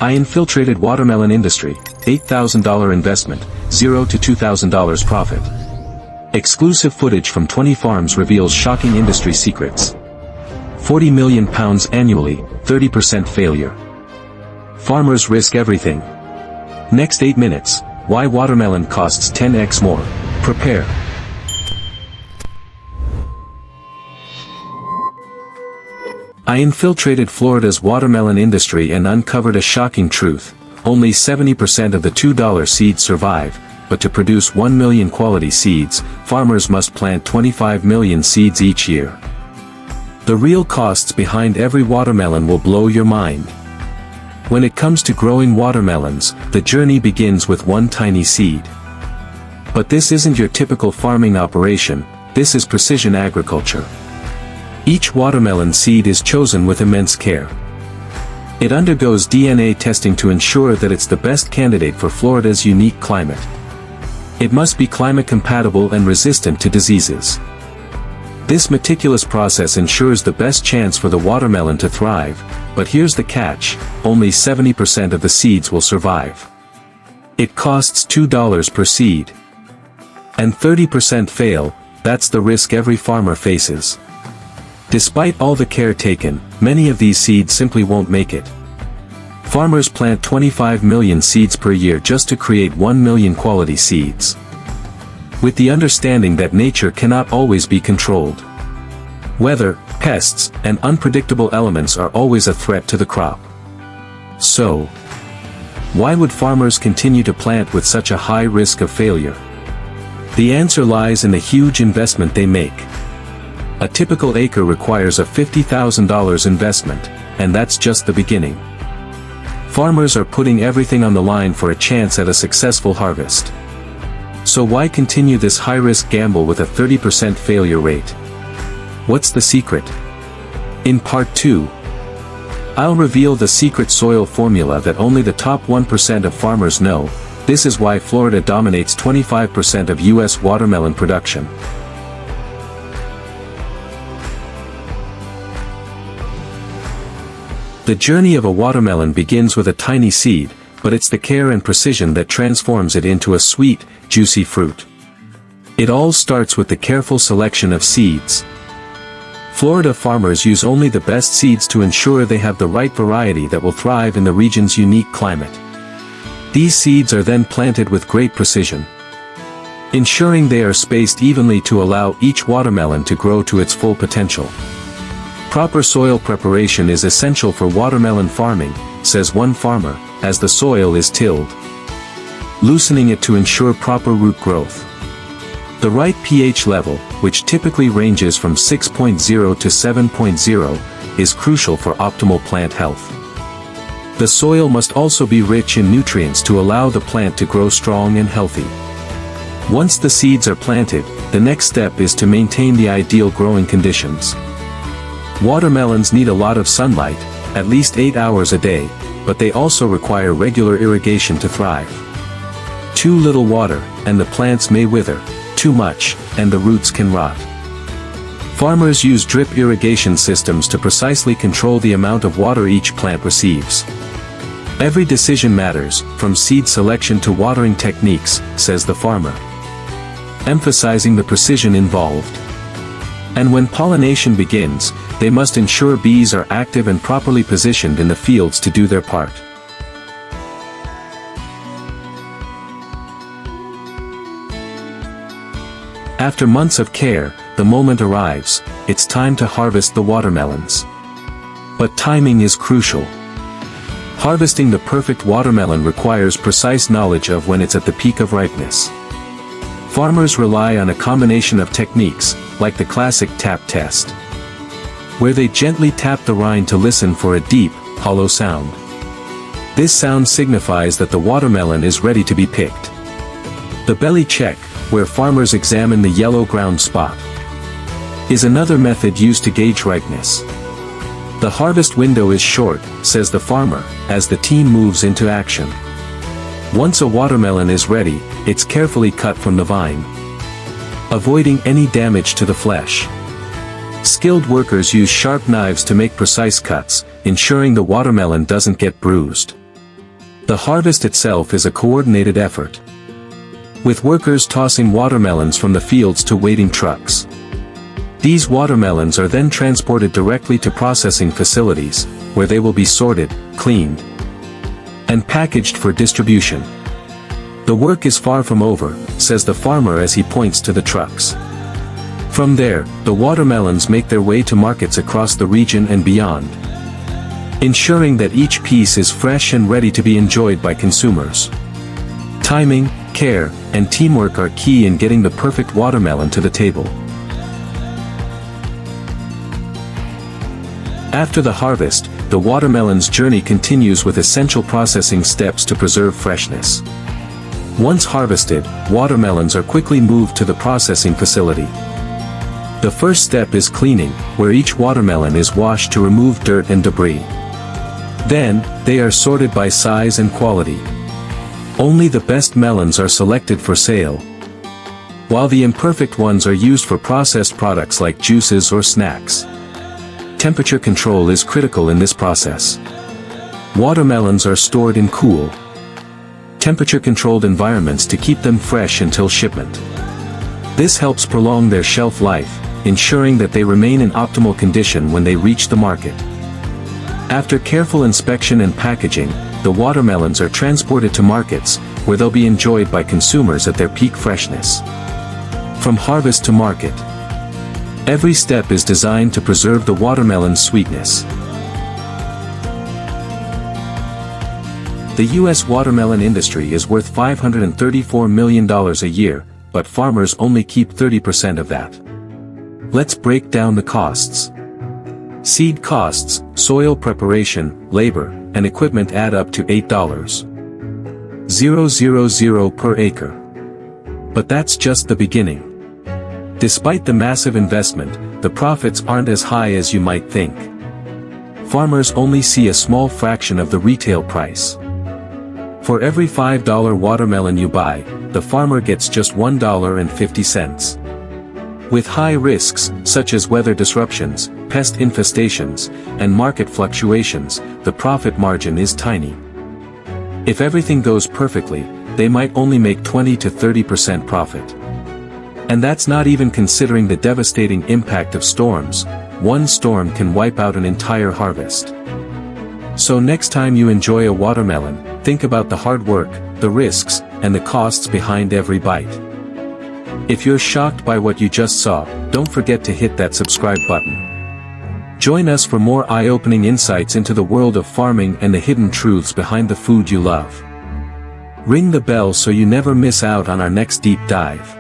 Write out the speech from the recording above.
I infiltrated watermelon industry, $8,000 investment, $0 to $2,000 profit. Exclusive footage from 20 farms reveals shocking industry secrets. 40 million pounds annually, 30% failure. Farmers risk everything. Next 8 minutes, why watermelon costs 10x more. Prepare. I infiltrated Florida's watermelon industry and uncovered a shocking truth. Only 70% of the $2 seeds survive, but to produce 1 million quality seeds, farmers must plant 25 million seeds each year. The real costs behind every watermelon will blow your mind. When it comes to growing watermelons, the journey begins with one tiny seed. But this isn't your typical farming operation, this is precision agriculture. Each watermelon seed is chosen with immense care. It undergoes DNA testing to ensure that it's the best candidate for Florida's unique climate. It must be climate compatible and resistant to diseases. This meticulous process ensures the best chance for the watermelon to thrive, but here's the catch, only 70% of the seeds will survive. It costs $2 per seed. And 30% fail, that's the risk every farmer faces. Despite all the care taken, many of these seeds simply won't make it. Farmers plant 25 million seeds per year just to create 1 million quality seeds. With the understanding that nature cannot always be controlled. Weather, pests, and unpredictable elements are always a threat to the crop. So, why would farmers continue to plant with such a high risk of failure? The answer lies in the huge investment they make. A typical acre requires a $50,000 investment, and that's just the beginning. Farmers are putting everything on the line for a chance at a successful harvest. So why continue this high-risk gamble with a 30% failure rate? What's the secret? In part 2, I'll reveal the secret soil formula that only the top 1% of farmers know. This is why Florida dominates 25% of U.S. watermelon production. The journey of a watermelon begins with a tiny seed, but it's the care and precision that transforms it into a sweet, juicy fruit. It all starts with the careful selection of seeds. Florida farmers use only the best seeds to ensure they have the right variety that will thrive in the region's unique climate. These seeds are then planted with great precision, ensuring they are spaced evenly to allow each watermelon to grow to its full potential. Proper soil preparation is essential for watermelon farming, says one farmer, as the soil is tilled, loosening it to ensure proper root growth. The right pH level, which typically ranges from 6.0 to 7.0, is crucial for optimal plant health. The soil must also be rich in nutrients to allow the plant to grow strong and healthy. Once the seeds are planted, the next step is to maintain the ideal growing conditions. Watermelons need a lot of sunlight, at least 8 hours a day, but they also require regular irrigation to thrive. Too little water, and the plants may wither. Too much, and the roots can rot. Farmers use drip irrigation systems to precisely control the amount of water each plant receives. Every decision matters, from seed selection to watering techniques, says the farmer, emphasizing the precision involved. And when pollination begins, they must ensure bees are active and properly positioned in the fields to do their part. After months of care, the moment arrives. It's time to harvest the watermelons. But timing is crucial. Harvesting the perfect watermelon requires precise knowledge of when it's at the peak of ripeness. Farmers rely on a combination of techniques, like the classic tap test, where they gently tap the rind to listen for a deep, hollow sound. This sound signifies that the watermelon is ready to be picked. The belly check, where farmers examine the yellow ground spot, is another method used to gauge ripeness. The harvest window is short, says the farmer, as the team moves into action. Once a watermelon is ready, it's carefully cut from the vine, avoiding any damage to the flesh. Skilled workers use sharp knives to make precise cuts, ensuring the watermelon doesn't get bruised. The harvest itself is a coordinated effort, with workers tossing watermelons from the fields to waiting trucks. These watermelons are then transported directly to processing facilities, where they will be sorted, cleaned, and packaged for distribution. The work is far from over, says the farmer as he points to the trucks. From there, the watermelons make their way to markets across the region and beyond, ensuring that each piece is fresh and ready to be enjoyed by consumers. Timing, care, and teamwork are key in getting the perfect watermelon to the table. After the harvest, the watermelon's journey continues with essential processing steps to preserve freshness. Once harvested, watermelons are quickly moved to the processing facility. The first step is cleaning, where each watermelon is washed to remove dirt and debris. Then, they are sorted by size and quality. Only the best melons are selected for sale, while the imperfect ones are used for processed products like juices or snacks. Temperature control is critical in this process. Watermelons are stored in cool, temperature-controlled environments to keep them fresh until shipment. This helps prolong their shelf life, ensuring that they remain in optimal condition when they reach the market. After careful inspection and packaging, the watermelons are transported to markets, where they'll be enjoyed by consumers at their peak freshness. From harvest to market, every step is designed to preserve the watermelon's sweetness. The U.S. watermelon industry is worth $534 million a year, but farmers only keep 30% of that. Let's break down the costs. Seed costs, soil preparation, labor, and equipment add up to $8,000 per acre. But that's just the beginning. Despite the massive investment, the profits aren't as high as you might think. Farmers only see a small fraction of the retail price. For every $5 watermelon you buy, the farmer gets just $1.50. With high risks, such as weather disruptions, pest infestations, and market fluctuations, the profit margin is tiny. If everything goes perfectly, they might only make 20 to 30% profit. And that's not even considering the devastating impact of storms. One storm can wipe out an entire harvest. So next time you enjoy a watermelon, think about the hard work, the risks, and the costs behind every bite. If you're shocked by what you just saw, don't forget to hit that subscribe button. Join us for more eye-opening insights into the world of farming and the hidden truths behind the food you love. Ring the bell so you never miss out on our next deep dive.